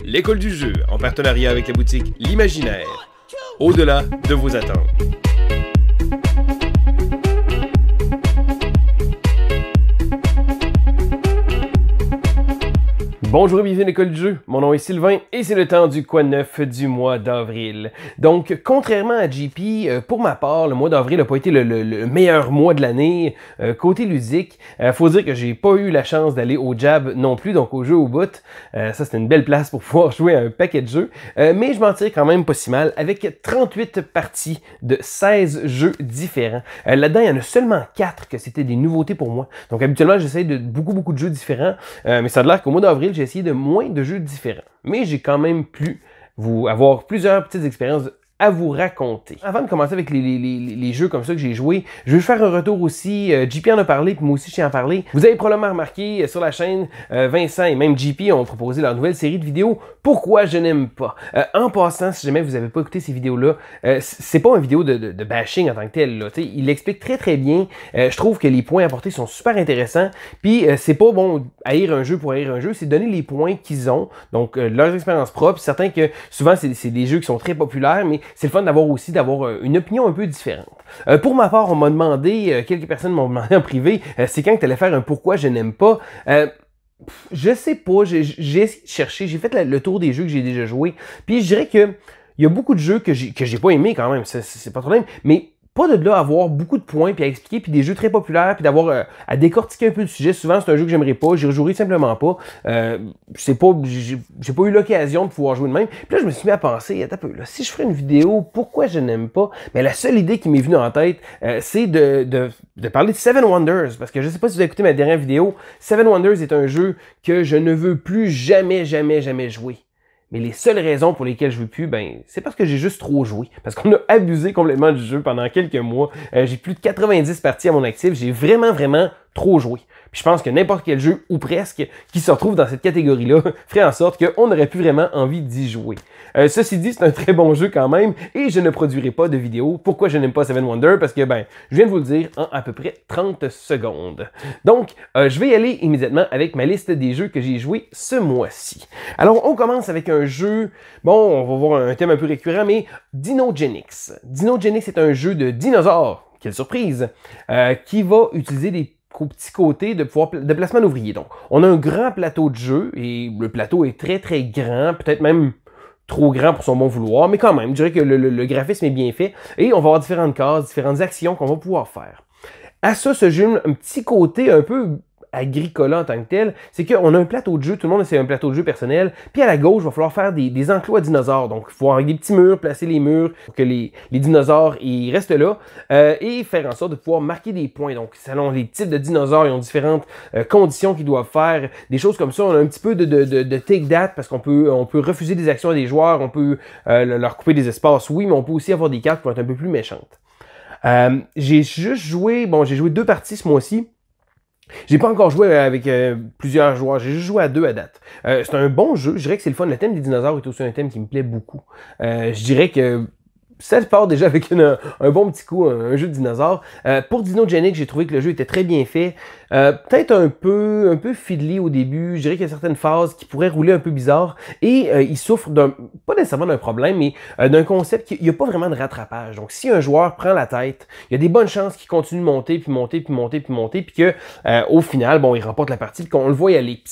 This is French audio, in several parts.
l'école du jeu, en partenariat avec la boutique L'Imaginaire. Au-delà de vos attentes. Bonjour et bienvenue à l'école du jeu, mon nom est Sylvain et c'est le temps du quoi de neuf du mois d'avril. Donc, contrairement à JP, pour ma part, le mois d'avril n'a pas été le meilleur mois de l'année. Côté ludique, faut dire que j'ai pas eu la chance d'aller au Jab non plus, donc au jeu au bout. Ça, c'était une belle place pour pouvoir jouer à un paquet de jeux. Mais je m'en tire quand même pas si mal, avec 38 parties de 16 jeux différents. Là-dedans, il y en a seulement 4 que c'était des nouveautés pour moi. Donc, habituellement, j'essaie de beaucoup de jeux différents, mais ça a l'air qu'au mois d'avril, j'ai essayé de moins de jeux différents. Mais j'ai quand même pu avoir plusieurs petites expériences à vous raconter. Avant de commencer avec les jeux comme ça que j'ai joué, je vais faire un retour aussi. JP en a parlé, puis moi aussi je tiens à en parler. Vous avez probablement remarqué sur la chaîne, Vincent et même JP ont proposé leur nouvelle série de vidéos « Pourquoi je n'aime pas ». En passant, si jamais vous n'avez pas écouté ces vidéos-là, c'est pas une vidéo de bashing en tant que tel. Là. Il l'explique très bien. Je trouve que les points apportés sont super intéressants. Puis c'est pas bon haïr un jeu pour haïr un jeu, c'est donner les points qu'ils ont, donc leurs expériences propres. Certains que souvent c'est des jeux qui sont très populaires, mais c'est le fun d'avoir une opinion un peu différente. Pour ma part, on m'a demandé, quelques personnes m'ont demandé en privé, c'est quand que tu allais faire un pourquoi je n'aime pas. Je sais pas, j'ai essayé de chercher, j'ai fait le tour des jeux que j'ai déjà joués, puis je dirais que il y a beaucoup de jeux que j'ai pas aimé quand même, c'est pas de problème, mais pas de là avoir beaucoup de points puis à expliquer, puis des jeux très populaires, puis d'avoir à décortiquer un peu le sujet. Souvent, c'est un jeu que j'aimerais pas, j'y rejouerai simplement pas. J'ai pas eu l'occasion de pouvoir jouer de même. Puis là, je me suis mis à penser, attends un peu, là, si je ferais une vidéo, pourquoi je n'aime pas? Mais la seule idée qui m'est venue en tête, c'est de parler de Seven Wonders, parce que je sais pas si vous avez écouté ma dernière vidéo, Seven Wonders est un jeu que je ne veux plus jamais jouer. Mais les seules raisons pour lesquelles je veux plus, c'est parce que j'ai juste trop joué. Parce qu'on a abusé complètement du jeu pendant quelques mois. J'ai plus de 90 parties à mon actif. J'ai vraiment trop joué. Puis je pense que n'importe quel jeu, ou presque, qui se retrouve dans cette catégorie-là, ferait en sorte qu'on n'aurait plus vraiment envie d'y jouer. Ceci dit, c'est un très bon jeu quand même, et je ne produirai pas de vidéo. Pourquoi je n'aime pas Seven Wonders? Parce que, je viens de vous le dire en à peu près 30 secondes. Donc, je vais y aller immédiatement avec ma liste des jeux que j'ai joués ce mois-ci. Alors, on commence avec un jeu, on va voir un thème un peu récurrent, mais Dinogenix. Dinogenix est un jeu de dinosaures, quelle surprise, qui va utiliser des petits côtés de placement d'ouvriers. Donc, on a un grand plateau de jeu, et le plateau est très grand, peut-être même trop grand pour son bon vouloir, mais quand même, je dirais que le graphisme est bien fait, et on va avoir différentes cases, différentes actions qu'on va pouvoir faire. À ça se joue un petit côté un peu agricole en tant que tel, c'est qu'on a un plateau de jeu, tout le monde c'est un plateau de jeu personnel, puis à la gauche, il va falloir faire des enclos à dinosaures, donc il faut avoir des petits murs, placer les murs pour que les dinosaures ils restent là, et faire en sorte de pouvoir marquer des points. Donc selon les types de dinosaures, ils ont différentes conditions qu'ils doivent faire, des choses comme ça. On a un petit peu de take that, parce qu'on peut refuser des actions à des joueurs, on peut leur couper des espaces, oui, mais on peut aussi avoir des cartes qui vont être un peu plus méchantes. J'ai juste joué, j'ai joué 2 parties ce mois-ci. J'ai pas encore joué avec plusieurs joueurs, j'ai juste joué à 2 à date. C'est un bon jeu, je dirais que c'est le fun. Le thème des dinosaures est aussi un thème qui me plaît beaucoup. Je dirais que ça part déjà avec un bon petit coup, un jeu de dinosaures. Pour Dinogenix, j'ai trouvé que le jeu était très bien fait. Peut-être un peu fiddly au début. Je dirais qu'il y a certaines phases qui pourraient rouler un peu bizarre. Et il souffre pas nécessairement d'un problème, mais d'un concept qu'il n'y a pas vraiment de rattrapage. Donc si un joueur prend la tête, il y a des bonnes chances qu'il continue de monter, puis que au final, il remporte la partie, puis qu'on le voit y aller.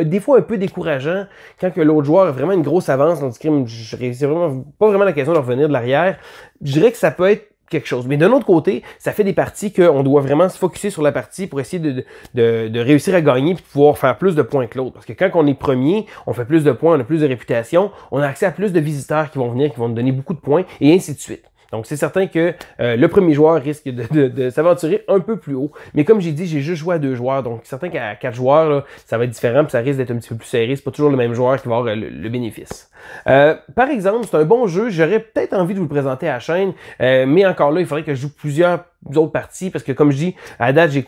Des fois un peu décourageant quand que l'autre joueur a vraiment une grosse avance, on dit que je réussis vraiment pas vraiment l'occasion de revenir de l'arrière. Je dirais que ça peut être quelque chose. Mais d'un autre côté, ça fait des parties qu'on doit vraiment se focusser sur la partie pour essayer de réussir à gagner et de pouvoir faire plus de points que l'autre. Parce que quand on est premier, on fait plus de points, on a plus de réputation, on a accès à plus de visiteurs qui vont venir, qui vont nous donner beaucoup de points, et ainsi de suite. Donc, c'est certain que le premier joueur risque de s'aventurer un peu plus haut. Mais comme j'ai dit, j'ai juste joué à 2 joueurs. Donc, c'est certain qu'à 4 joueurs, là, ça va être différent, puis ça risque d'être un petit peu plus serré. C'est pas toujours le même joueur qui va avoir le bénéfice. Par exemple, c'est un bon jeu. J'aurais peut-être envie de vous le présenter à la chaîne. Mais encore là, il faudrait que je joue plusieurs autres parties. Parce que comme je dis, à date, j'ai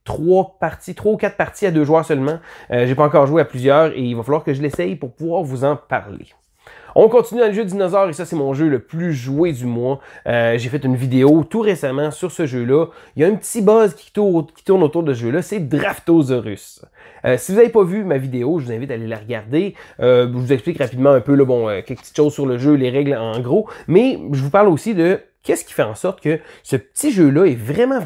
3 ou 4 parties à 2 joueurs seulement. J'ai pas encore joué à plusieurs et il va falloir que je l'essaye pour pouvoir vous en parler. On continue dans le jeu de dinosaures et ça c'est mon jeu le plus joué du mois. J'ai fait une vidéo tout récemment sur ce jeu-là. Il y a un petit buzz qui tourne autour de ce jeu-là, c'est Draftosaurus. Si vous n'avez pas vu ma vidéo, je vous invite à aller la regarder. Je vous explique rapidement un peu là, quelques petites choses sur le jeu, les règles en gros, mais je vous parle aussi de qu'est-ce qui fait en sorte que ce petit jeu-là est vraiment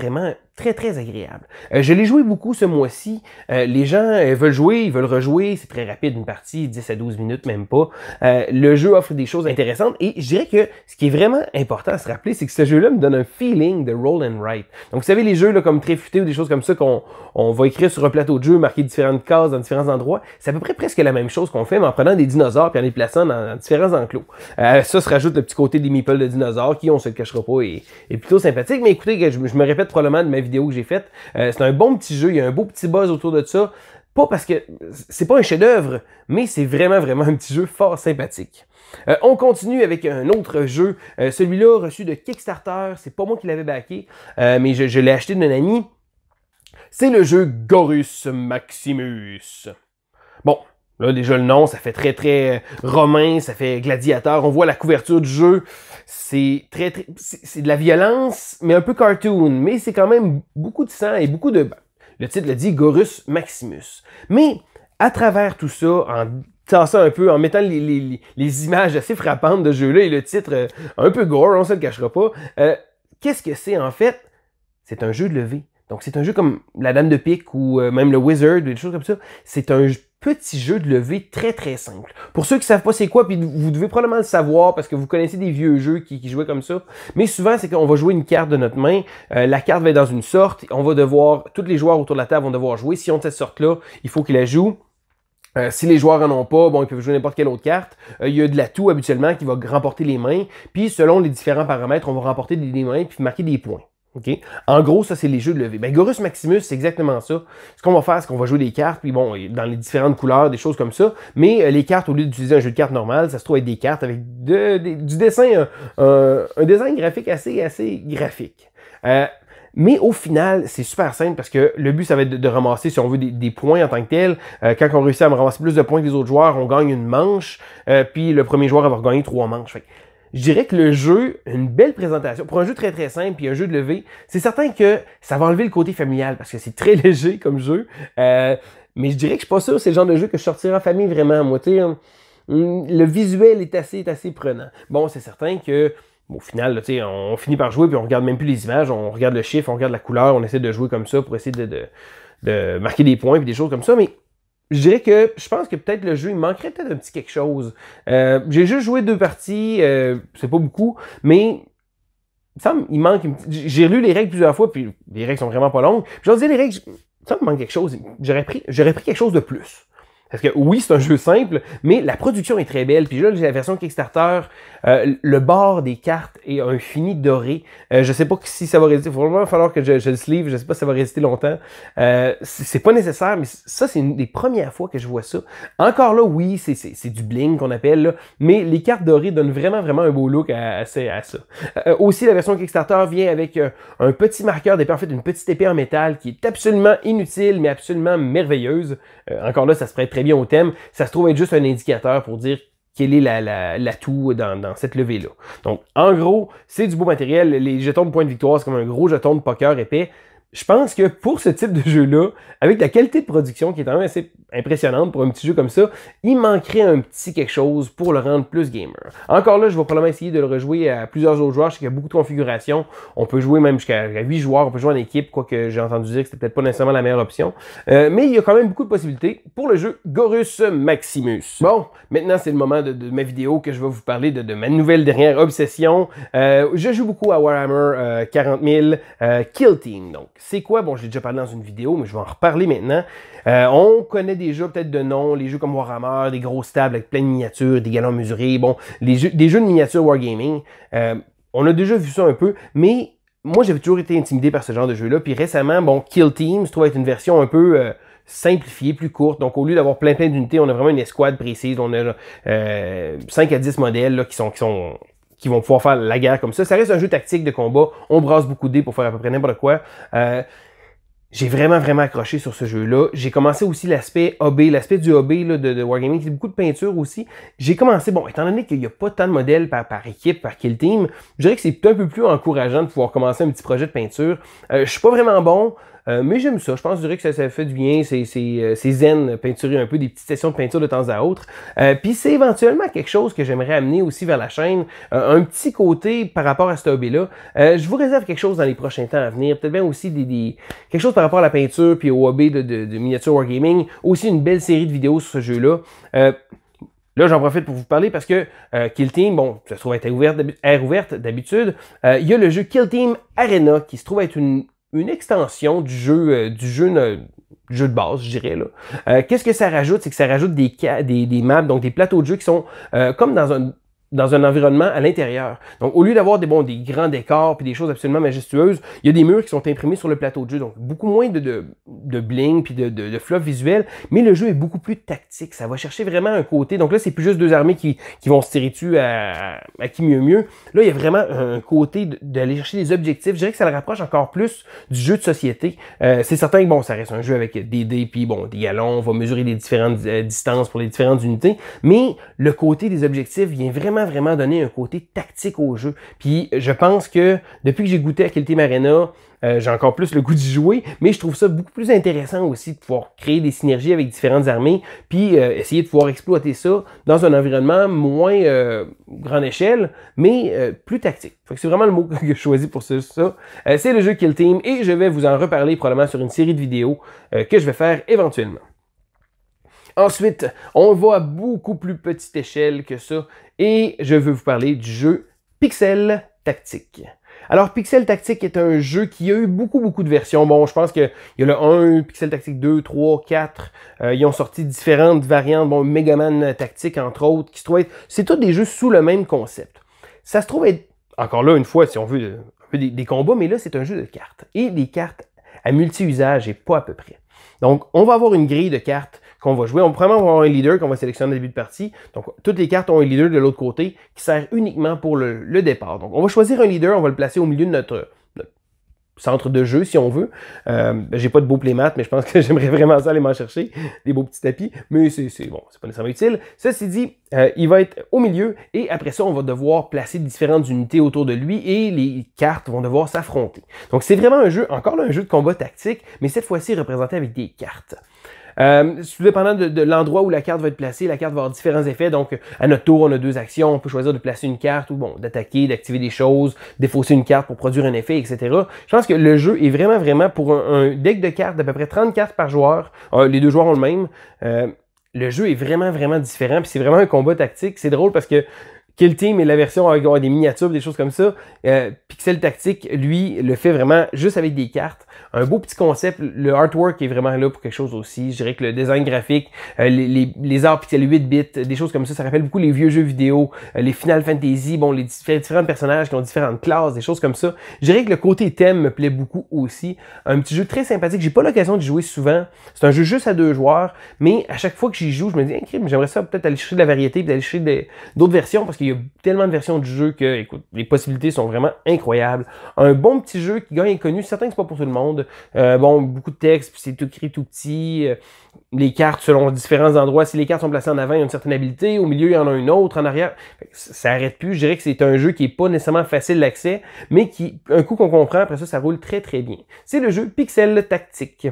très agréable. Je l'ai joué beaucoup ce mois-ci. Les gens veulent jouer, ils veulent rejouer. C'est très rapide, une partie, 10 à 12 minutes, même pas. Le jeu offre des choses intéressantes et je dirais que ce qui est vraiment important à se rappeler, c'est que ce jeu-là me donne un feeling de roll and write. Donc, vous savez, les jeux là, comme Tréfuté ou des choses comme ça qu'on va écrire sur un plateau de jeu, marquer différentes cases dans différents endroits, c'est à peu près presque la même chose qu'on fait, mais en prenant des dinosaures et en les plaçant dans différents enclos. Ça se rajoute le petit côté des meeples de dinosaures qui, on se le cachera pas, est plutôt sympathique. Mais écoutez, je me répète probablement de ma vidéo que j'ai faite. C'est un bon petit jeu, il y a un beau petit buzz autour de ça. Pas parce que c'est pas un chef-d'œuvre, mais c'est vraiment un petit jeu fort sympathique. On continue avec un autre jeu. Celui-là reçu de Kickstarter. C'est pas moi qui l'avais backé, mais je l'ai acheté d'un ami. C'est le jeu Gorus Maximus. Bon, là déjà le nom, ça fait très romain, ça fait gladiateur. On voit la couverture du jeu. C'est c'est de la violence, mais un peu cartoon. Mais c'est quand même beaucoup de sang et beaucoup de... Le titre le dit, Gorus Maximus. Mais à travers tout ça, en tassant un peu, en mettant les images assez frappantes de ce jeu-là et le titre un peu gore, on se le cachera pas, qu'est-ce que c'est en fait? C'est un jeu de levée. Donc c'est un jeu comme la Dame de pique ou même le Wizard, des choses comme ça. C'est un petit jeu de levée très simple. Pour ceux qui savent pas c'est quoi, puis vous devez probablement le savoir parce que vous connaissez des vieux jeux qui jouaient comme ça, mais souvent c'est qu'on va jouer une carte de notre main, la carte va être dans une sorte, on va devoir, tous les joueurs autour de la table vont devoir jouer. Si on a cette sorte-là, il faut qu'ils la jouent. Si les joueurs en ont pas, bon, ils peuvent jouer n'importe quelle autre carte. Il y a de l'atout habituellement qui va remporter les mains, puis selon les différents paramètres, on va remporter des mains puis marquer des points. Okay? En gros, ça, c'est les jeux de levée. Ben, Gorus Maximus, c'est exactement ça. Ce qu'on va faire, c'est qu'on va jouer des cartes, puis bon, dans les différentes couleurs, des choses comme ça. Mais les cartes, au lieu d'utiliser un jeu de cartes normal, ça se trouve être des cartes avec du dessin, un design graphique assez graphique. Mais au final, c'est super simple parce que le but, ça va être de ramasser, si on veut, des points en tant que tel. Quand on réussit à ramasser plus de points que les autres joueurs, on gagne une manche. Puis le premier joueur va gagner 3 manches. Fait que, je dirais que le jeu, une belle présentation. Pour un jeu très simple puis un jeu de levée, c'est certain que ça va enlever le côté familial parce que c'est très léger comme jeu. Mais je dirais que je suis pas sûr que c'est le genre de jeu que je sortirais en famille vraiment. Moi, tu sais, le visuel est assez prenant. Bon, c'est certain que au final, là, on finit par jouer puis on regarde même plus les images, on regarde le chiffre, on regarde la couleur, on essaie de jouer comme ça pour essayer de marquer des points et des choses comme ça. Mais je pense que peut-être le jeu, il manquerait peut-être un petit quelque chose. J'ai juste joué 2 parties, c'est pas beaucoup, mais il manque j'ai lu les règles plusieurs fois, puis les règles sont vraiment pas longues. Je leur disais, les règles, ça me manque quelque chose. J'aurais pris quelque chose de plus. Parce que oui, c'est un jeu simple, mais la production est très belle. Puis là, j'ai la version Kickstarter, le bord des cartes est un fini doré. Je sais pas si ça va résister. Il va vraiment falloir que je le sleeve. Je sais pas si ça va résister longtemps. C'est pas nécessaire, mais ça, c'est une des premières fois que je vois ça. Encore là, oui, c'est du bling qu'on appelle, là, mais les cartes dorées donnent vraiment un beau look à ça. Aussi, la version Kickstarter vient avec un petit marqueur d'épée, en fait, une petite épée en métal qui est absolument inutile, mais absolument merveilleuse. Encore là, ça se prête très bien au thème. Ça se trouve être juste un indicateur pour dire quel est l'atout dans cette levée-là. Donc, en gros, c'est du beau matériel. Les jetons de points de victoire, c'est comme un gros jeton de poker épais. Je pense que pour ce type de jeu-là, avec la qualité de production qui est quand même assez impressionnante pour un petit jeu comme ça, il manquerait un petit quelque chose pour le rendre plus gamer. Encore là, je vais probablement essayer de le rejouer à plusieurs autres joueurs. Je sais qu'il y a beaucoup de configurations. On peut jouer même jusqu'à 8 joueurs. On peut jouer en équipe, quoique j'ai entendu dire que c'était peut-être pas nécessairement la meilleure option. Mais il y a quand même beaucoup de possibilités pour le jeu Gorus Maximus. Bon, maintenant c'est le moment de ma vidéo que je vais vous parler de ma nouvelle dernière obsession. Je joue beaucoup à Warhammer 40 000 Kill Team. Donc, c'est quoi? Bon, je l'ai déjà parlé dans une vidéo, mais je vais en reparler maintenant. On connaît déjà peut-être de nom, les jeux comme Warhammer, des grosses tables avec plein de miniatures, des galons mesurés, bon, des jeux de miniatures Wargaming. On a déjà vu ça un peu, mais moi, j'avais toujours été intimidé par ce genre de jeu-là. Puis récemment, bon, Kill Team se trouve être une version un peu simplifiée, plus courte. Donc, au lieu d'avoir plein d'unités, on a vraiment une escouade précise. On a 5 à 10 modèles là, qui vont pouvoir faire la guerre comme ça. Ça reste un jeu tactique de combat. On brasse beaucoup de dés pour faire à peu près n'importe quoi. J'ai vraiment accroché sur ce jeu-là. J'ai commencé aussi l'aspect hobby, l'aspect du hobby là, de Wargaming, c'est beaucoup de peinture aussi. J'ai commencé, bon, étant donné qu'il n'y a pas tant de modèles par équipe, par kill team, je dirais que c'est un peu plus encourageant de pouvoir commencer un petit projet de peinture. Je suis pas vraiment bon, mais j'aime ça. Je pense, je dirais que ça fait du bien. C'est zen, peinturer un peu, des petites sessions de peinture de temps à autre. Puis c'est éventuellement quelque chose que j'aimerais amener aussi vers la chaîne. Un petit côté par rapport à ce hobby-là. Je vous réserve quelque chose dans les prochains temps à venir. Peut-être bien aussi quelque chose par rapport à la peinture puis au hobby de miniature wargaming. Aussi une belle série de vidéos sur ce jeu-là. Là, j'en profite pour vous parler parce que Kill Team, bon, ça se trouve être aire ouverte d'habitude. Il y a le jeu Kill Team Arena qui se trouve être une extension du jeu de base, je dirais. Là. Qu'est-ce que ça rajoute? C'est que ça rajoute des maps, donc des plateaux de jeu qui sont comme dans un environnement à l'intérieur. Donc, au lieu d'avoir des grands décors puis des choses absolument majestueuses, il y a des murs qui sont imprimés sur le plateau de jeu. Donc, beaucoup moins de bling puis de fluff visuel, mais le jeu est beaucoup plus tactique. Ça va chercher vraiment un côté. Donc là, c'est plus juste deux armées qui vont se tirer dessus à qui mieux. Là, il y a vraiment un côté d'aller chercher des objectifs. Je dirais que ça le rapproche encore plus du jeu de société. C'est certain que, bon, ça reste un jeu avec des dés puis, bon, des galons. On va mesurer les différentes distances pour les différentes unités. Mais le côté des objectifs vient vraiment donner un côté tactique au jeu. Puis je pense que depuis que j'ai goûté à Kill Team Arena, j'ai encore plus le goût d'y jouer, mais je trouve ça beaucoup plus intéressant aussi de pouvoir créer des synergies avec différentes armées, puis essayer de pouvoir exploiter ça dans un environnement moins grande échelle, mais plus tactique. C'est vraiment le mot que je choisis pour ça. C'est le jeu Kill Team, et je vais vous en reparler probablement sur une série de vidéos que je vais faire éventuellement. Ensuite, on va à beaucoup plus petite échelle que ça et je veux vous parler du jeu Pixel Tactique. Alors, Pixel Tactique est un jeu qui a eu beaucoup de versions. Bon, je pense qu'il y a le 1, Pixel Tactique 2, 3, 4. Ils ont sorti différentes variantes. Bon, Megaman Tactique, entre autres, qui se trouvent être... C'est tous des jeux sous le même concept. Ça se trouve être, encore là, une fois, si on veut, un peu des combats, mais là, c'est un jeu de cartes. Et des cartes à multi-usage et pas à peu près. Donc, on va avoir une grille de cartes qu'on va jouer. On va probablement avoir un leader qu'on va sélectionner au début de partie. Donc, toutes les cartes ont un leader de l'autre côté qui sert uniquement pour le départ. Donc, on va choisir un leader, on va le placer au milieu de notre centre de jeu, si on veut. J'ai pas de beaux playmats, mais je pense que j'aimerais vraiment ça aller m'en chercher. Des beaux petits tapis, mais c'est bon, c'est pas nécessairement utile. Ceci dit, il va être au milieu, et après ça, on va devoir placer différentes unités autour de lui, et les cartes vont devoir s'affronter. Donc, c'est vraiment un jeu, encore là, un jeu de combat tactique, mais cette fois-ci représenté avec des cartes. Tout dépendant de l'endroit où la carte va être placée, la carte va avoir différents effets. Donc, à notre tour, on a deux actions. On peut choisir de placer une carte ou bon, d'attaquer, d'activer des choses, défausser une carte pour produire un effet, etc. Je pense que le jeu est vraiment pour un deck de cartes d'à peu près 30 cartes par joueur. Les deux joueurs ont le même. Le jeu est vraiment différent. Puis c'est vraiment un combat tactique. C'est drôle parce que Kill Team est la version avec des miniatures, des choses comme ça. Pixel Tactique, lui, le fait vraiment juste avec des cartes. Un beau petit concept. Le artwork est vraiment là pour quelque chose aussi. Je dirais que le design graphique, les arts pixel 8 bits, des choses comme ça rappelle beaucoup les vieux jeux vidéo, les Final Fantasy, bon, les différents personnages qui ont différentes classes, des choses comme ça. Je dirais que le côté thème me plaît beaucoup aussi. Un petit jeu très sympathique. J'ai pas l'occasion d'y jouer souvent. C'est un jeu juste à deux joueurs, mais à chaque fois que j'y joue, je me dis, j'aimerais ça peut-être aller chercher de la variété et d'aller chercher d'autres versions parce qu'il y a tellement de versions du jeu que, écoute, les possibilités sont vraiment incroyables. Un bon petit jeu qui gagne connu, certain que c'est pas pour tout le monde. Bon, beaucoup de texte, puis c'est tout écrit tout petit. Les cartes selon différents endroits. Si les cartes sont placées en avant, il y a une certaine habilité. Au milieu, il y en a une autre. En arrière, ça n'arrête plus. Je dirais que c'est un jeu qui n'est pas nécessairement facile d'accès, mais qui, un coup qu'on comprend, après ça roule très bien. C'est le jeu Pixel Tactique.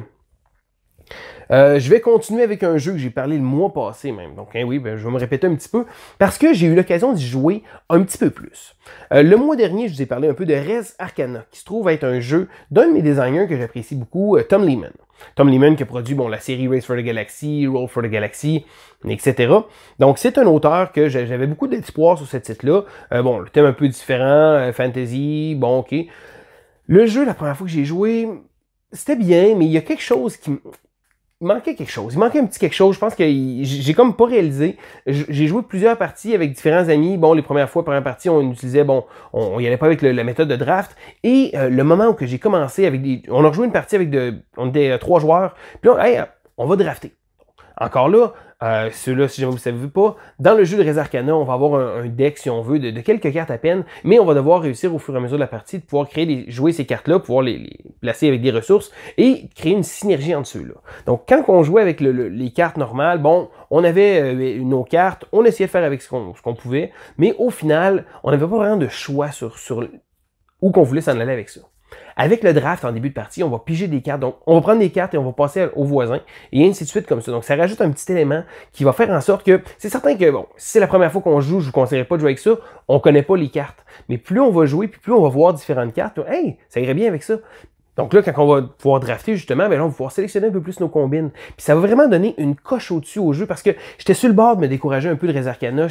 Je vais continuer avec un jeu que j'ai parlé le mois passé même. Donc oui, je vais me répéter un petit peu parce que j'ai eu l'occasion d'y jouer un petit peu plus. Le mois dernier, je vous ai parlé un peu de Res Arcana, qui se trouve être un jeu d'un de mes designers que j'apprécie beaucoup, Tom Lehman. Tom Lehman qui a produit la série Race for the Galaxy, Roll for the Galaxy, etc. Donc c'est un auteur que j'avais beaucoup d'espoir sur ce titre-là. Le thème un peu différent, fantasy, bon ok. Le jeu, la première fois que j'ai joué, c'était bien, mais il y a quelque chose qui... Il manquait quelque chose. Il manquait un petit quelque chose. Je pense que j'ai comme pas réalisé. J'ai joué plusieurs parties avec différents amis. Bon, les premières première partie, on utilisait, on y allait pas avec la méthode de draft. Et le moment où j'ai commencé avec on a rejoué une partie avec on était 3 joueurs. Puis là, hey, on va drafter. Encore là, Ceux-là, si jamais vous ne savez pas, dans le jeu de Res Arcana, on va avoir un deck, si on veut, de quelques cartes à peine, mais on va devoir réussir au fur et à mesure de la partie de pouvoir jouer ces cartes-là, pouvoir les placer avec des ressources et créer une synergie entre ceux-là. Donc, quand on jouait avec les cartes normales, bon, on avait nos cartes, on essayait de faire avec ce qu'on pouvait, mais au final, on n'avait pas vraiment de choix sur où qu'on voulait s'en aller avec ça. Avec le draft en début de partie, on va piger des cartes. Donc, on va prendre des cartes et on va passer aux voisins et ainsi de suite comme ça. Donc, ça rajoute un petit élément qui va faire en sorte que c'est certain que, bon, si c'est la première fois qu'on joue, je ne vous conseillerais pas de jouer avec ça. On ne connaît pas les cartes. Mais plus on va jouer, puis plus on va voir différentes cartes, hey, ça irait bien avec ça. Donc là, quand on va pouvoir drafter, justement, ben là, on va pouvoir sélectionner un peu plus nos combines. Puis ça va vraiment donner une coche au-dessus au jeu parce que j'étais sur le bord de me décourager un peu de Res Arcana.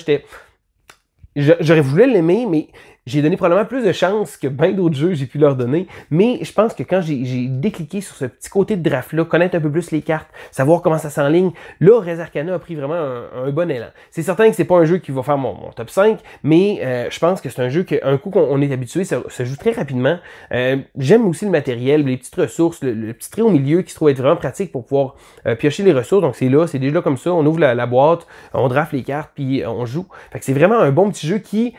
J'aurais voulu l'aimer, mais j'ai donné probablement plus de chance que bien d'autres jeux j'ai pu leur donner. Mais je pense que quand j'ai décliqué sur ce petit côté de draft-là, connaître un peu plus les cartes, savoir comment ça s'enligne, là, Res Arcana a pris vraiment un bon élan. C'est certain que c'est pas un jeu qui va faire mon top 5, mais je pense que c'est un jeu qu'un coup qu'on est habitué, ça joue très rapidement. J'aime aussi le matériel, les petites ressources, le petit trait au milieu qui se trouve être vraiment pratique pour pouvoir piocher les ressources. Donc c'est là, c'est déjà comme ça, on ouvre la boîte, on draft les cartes, puis on joue. Fait que c'est vraiment un bon petit jeu qui...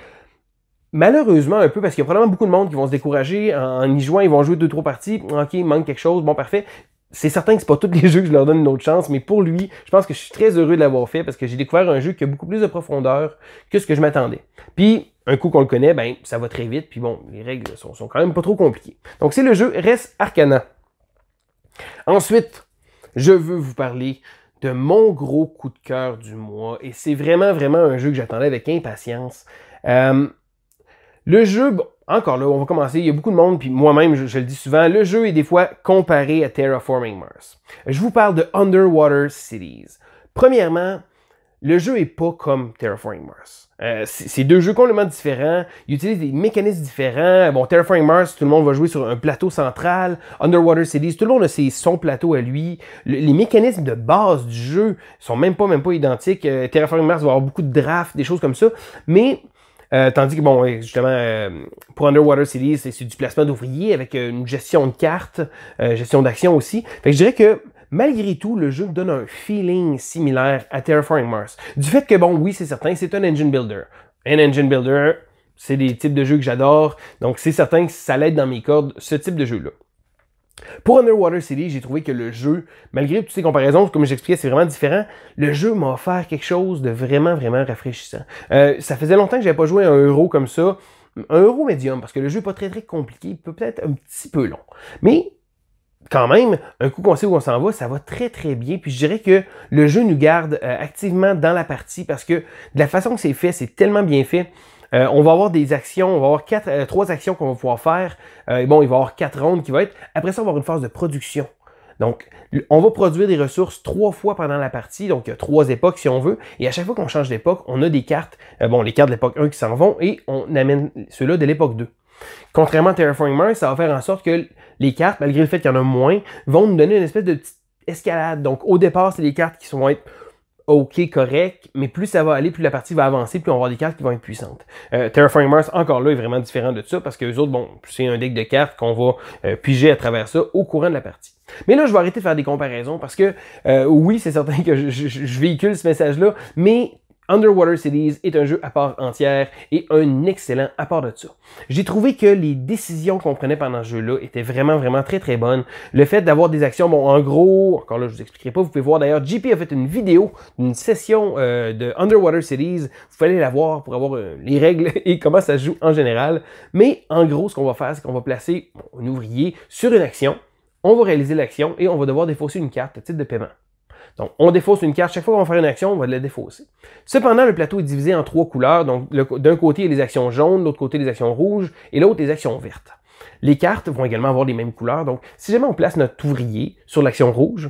Malheureusement, un peu, parce qu'il y a probablement beaucoup de monde qui vont se décourager en y jouant, ils vont jouer 2-3 parties, ok, il manque quelque chose, bon, parfait. C'est certain que c'est pas tous les jeux que je leur donne une autre chance, mais pour lui, je pense que je suis très heureux de l'avoir fait parce que j'ai découvert un jeu qui a beaucoup plus de profondeur que ce que je m'attendais. Puis, un coup qu'on le connaît, ben, ça va très vite, puis bon, les règles sont quand même pas trop compliquées. Donc, c'est le jeu Res Arcana. Ensuite, je veux vous parler de mon gros coup de cœur du mois, et c'est vraiment, vraiment un jeu que j'attendais avec impatience. Le jeu, bon, encore là, on va commencer, il y a beaucoup de monde, puis moi-même, je le dis souvent, le jeu est des fois comparé à Terraforming Mars. Je vous parle de Underwater Cities. Premièrement, le jeu n'est pas comme Terraforming Mars. C'est deux jeux complètement différents, ils utilisent des mécanismes différents. Bon, Terraforming Mars, tout le monde va jouer sur un plateau central. Underwater Cities, tout le monde a son plateau à lui. Les mécanismes de base du jeu sont même pas identiques. Terraforming Mars va avoir beaucoup de drafts, des choses comme ça, mais... tandis que, bon, justement, pour Underwater Cities, c'est du placement d'ouvriers avec une gestion de cartes, gestion d'actions aussi. Fait que je dirais que, malgré tout, le jeu donne un feeling similaire à Terraforming Mars. Du fait que, bon, oui, c'est certain, c'est un engine builder. Un engine builder, c'est des types de jeux que j'adore, donc c'est certain que ça l'aide dans mes cordes, ce type de jeu-là. Pour Underwater City, j'ai trouvé que le jeu, malgré toutes ces comparaisons, comme j'expliquais, c'est vraiment différent, le jeu m'a offert quelque chose de vraiment, vraiment rafraîchissant. Ça faisait longtemps que je n'avais pas joué à un euro comme ça, un euro médium, parce que le jeu n'est pas très, très compliqué, peut-être un petit peu long. Mais, quand même, un coup qu'on sait où on s'en va, ça va très, très bien. Puis je dirais que le jeu nous garde activement dans la partie, parce que de la façon que c'est fait, c'est tellement bien fait. On va avoir des actions, on va avoir 3 actions qu'on va pouvoir faire. Bon, il va y avoir 4 rondes qui vont être. Après ça, on va avoir une phase de production. Donc, on va produire des ressources 3 fois pendant la partie. Donc, il y a 3 époques si on veut. Et à chaque fois qu'on change d'époque, on a des cartes. Bon, les cartes de l'époque 1 qui s'en vont et on amène ceux-là de l'époque 2. Contrairement à Terraforming Mars, ça va faire en sorte que les cartes, malgré le fait qu'il y en a moins, vont nous donner une espèce de petite escalade. Donc, au départ, c'est des cartes qui vont être ok, correct, mais plus ça va aller, plus la partie va avancer, plus on va avoir des cartes qui vont être puissantes. Terraforming Mars, encore là, est vraiment différent de ça, parce que les autres, bon, c'est un deck de cartes qu'on va piger à travers ça au courant de la partie. Mais là, je vais arrêter de faire des comparaisons, parce que, oui, c'est certain que je véhicule ce message-là, mais Underwater Cities est un jeu à part entière et un excellent à part de ça. J'ai trouvé que les décisions qu'on prenait pendant ce jeu-là étaient vraiment, vraiment très, très bonnes. Le fait d'avoir des actions, bon, en gros, encore là, je vous expliquerai pas, vous pouvez voir d'ailleurs, JP a fait une vidéo d'une session de Underwater Cities. Vous pouvez aller la voir pour avoir les règles et comment ça se joue en général. Mais en gros, ce qu'on va faire, c'est qu'on va placer un ouvrier sur une action. On va réaliser l'action et on va devoir défausser une carte à titre de paiement. Donc, on défausse une carte. Chaque fois qu'on va faire une action, on va la défausser. Cependant, le plateau est divisé en 3 couleurs. Donc, d'un côté, il y a les actions jaunes, de l'autre côté, les actions rouges, et l'autre, les actions vertes. Les cartes vont également avoir les mêmes couleurs. Donc, si jamais on place notre ouvrier sur l'action rouge,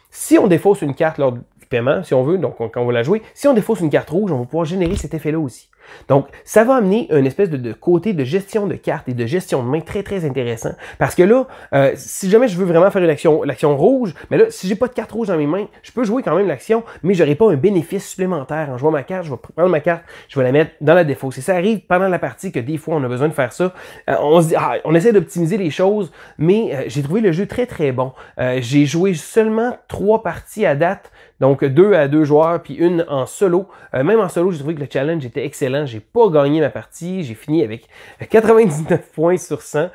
si on défausse une carte lors du paiement, si on veut, donc quand on va la jouer, si on défausse une carte rouge, on va pouvoir générer cet effet-là aussi. Donc, ça va amener une espèce de côté de gestion de cartes et de gestion de main très, très intéressant. Parce que là, si jamais je veux vraiment faire l'action rouge, mais là, si j'ai pas de carte rouge dans mes mains, je peux jouer quand même l'action, mais j'aurai pas un bénéfice supplémentaire. En jouant ma carte, je vais prendre ma carte, je vais la mettre dans la défausse. Et ça arrive pendant la partie que des fois, on a besoin de faire ça. On se dit, on essaie d'optimiser les choses, mais j'ai trouvé le jeu très, très bon. J'ai joué seulement 3 parties à date, donc 2 à 2 joueurs, puis une en solo. Même en solo, j'ai trouvé que le challenge était excellent. J'ai pas gagné ma partie. J'ai fini avec 99 points sur 100.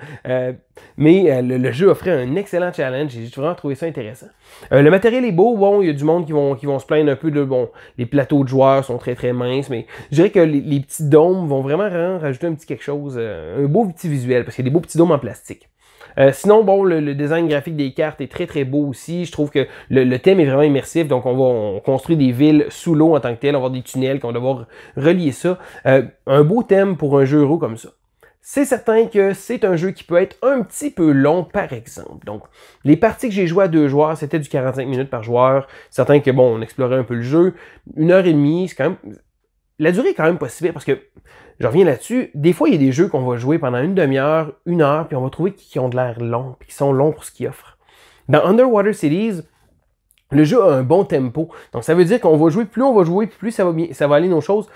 Mais le jeu offrait un excellent challenge et j'ai vraiment trouvé ça intéressant. Le matériel est beau. Bon, il y a du monde qui vont se plaindre un peu de... Bon, les plateaux de joueurs sont très, très minces, mais je dirais que les petits dômes vont vraiment rajouter un petit quelque chose, un beau petit visuel, parce qu'il y a des beaux petits dômes en plastique. Sinon, bon, le design graphique des cartes est très, très beau aussi. Je trouve que le thème est vraiment immersif. Donc, on construit des villes sous l'eau en tant que tel. On va avoir des tunnels, qu'on va devoir relier ça. Un beau thème pour un jeu euro comme ça. C'est certain que c'est un jeu qui peut être un petit peu long, par exemple. Donc, les parties que j'ai jouées à 2 joueurs, c'était du 45 minutes par joueur. Certain que, bon, on explorait un peu le jeu. 1h30, c'est quand même... La durée est quand même pas si pire parce que, je reviens là-dessus, des fois, il y a des jeux qu'on va jouer pendant une demi-heure, 1 heure, puis on va trouver qu'ils ont de l'air long, puis qu'ils sont longs pour ce qu'ils offrent. Dans Underwater Cities, le jeu a un bon tempo. Donc, ça veut dire qu'on va jouer, plus on va jouer, plus ça va aller nos choses.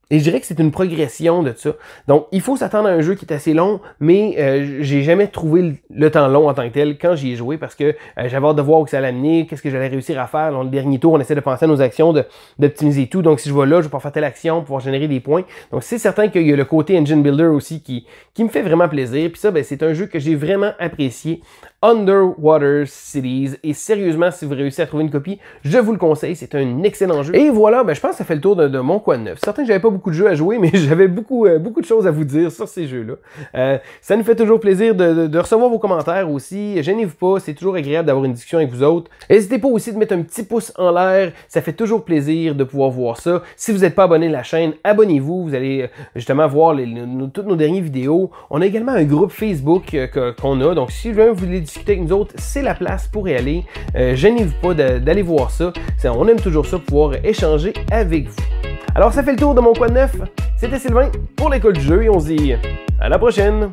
Et je dirais que c'est une progression de ça. Donc, il faut s'attendre à un jeu qui est assez long, mais j'ai jamais trouvé le temps long en tant que tel quand j'y ai joué parce que j'avais hâte de voir où ça allait amener, qu'est-ce que j'allais réussir à faire. Dans le dernier tour, on essaie de penser à nos actions, d'optimiser tout. Donc, si je vais là, je vais pouvoir faire telle action, pouvoir générer des points. Donc, c'est certain qu'il y a le côté Engine Builder aussi qui me fait vraiment plaisir. Puis ça, ben, c'est un jeu que j'ai vraiment apprécié. Underwater Cities. Et sérieusement, si vous réussissez à trouver une copie, je vous le conseille. C'est un excellent jeu. Et voilà, ben, je pense que ça fait le tour de mon Quad 9. Certain que j'avais pas beaucoup de jeux à jouer, mais j'avais beaucoup de choses à vous dire sur ces jeux-là. Ça nous fait toujours plaisir de recevoir vos commentaires aussi. Gênez-vous pas, c'est toujours agréable d'avoir une discussion avec vous autres. N'hésitez pas aussi de mettre un petit pouce en l'air. Ça fait toujours plaisir de pouvoir voir ça. Si vous n'êtes pas abonné à la chaîne, abonnez-vous. Vous allez justement voir toutes nos dernières vidéos. On a également un groupe Facebook qu'on a. Donc, si vous voulez discuter avec nous autres, c'est la place pour y aller. Gênez-vous pas d'aller voir ça. On aime toujours ça, pouvoir échanger avec vous. Alors, ça fait le tour de mon Quad 9. C'était Sylvain pour l'école du jeu et on se dit à la prochaine!